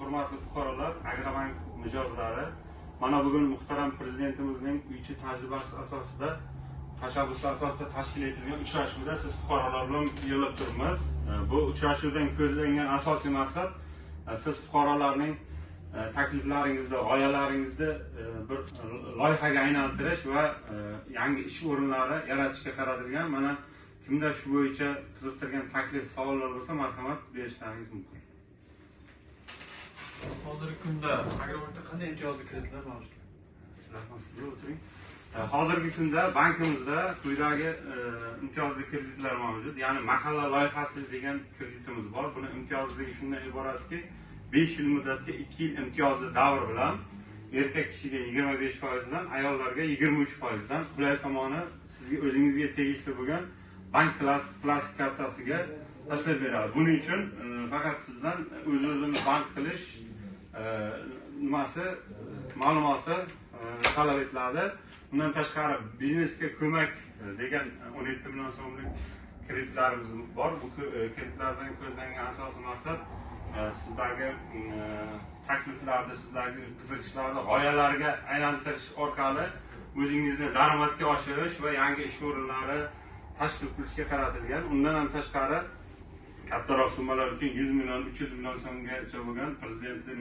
hurmatli fuqarolar, Agrobank mijozlari, mana bugun muhtaram prezidentimizning uychi tajribasi asosida, tashabbusi asosida tashkil etilgan uchrashuvda siz fuqarolar bilan yig'ilib turibmiz. Bu uchrashuvdan ko'zlangan asosiy maqsad siz fuqarolarning takliflaringizni, g'oyalaringizni bir loyihaga aylantirish va yangi ish o'rinlari yaratishga qaratilgan. Mana kimda shu bo'yicha qiziqtirgan taklif, savollar bo'lsa, marhamat berishlaringiz mumkin. Hozirgi kunda Agrobankda qanday imtiyozli kreditlar mavjud? Rahmat, sizga o'tiring. Hozirgi kunda bankimizda quyidagi imtiyozli kreditlar mavjud. Ya'ni mahalla loyihasi degan kreditimiz bor. Buni imtiyozligi shundan iboratki, 5 yil muddatga 2 yil imtiyozli davr bilan erkak kishiga 25% dan, ayollarga 23% dan, qulay tomoni sizga o'zingizga tegishli bo'lgan bank plastik kartasiga tashlab beradi. Buning uchun faqat sizdan o'z-o'zini bank qilish ma'lumoti talab etiladi. Bundan tashqari biznesga ko'mak degan 17 million so'mlik kreditlarimiz bor. Bu kreditlardan ko'zlangan asosiy maqsad sizdagi takliflarni, sizdagi qiziqishlarni g'oyalarga aylantirish orqali o'zingizni daromadga oshirish va yangi ish o'rinlari tashkil qilishga qaratilgan. Undan ham tashqari kattaroq summalar uchun 100 million, 300 million so'mgacha bo'lgan prezidentning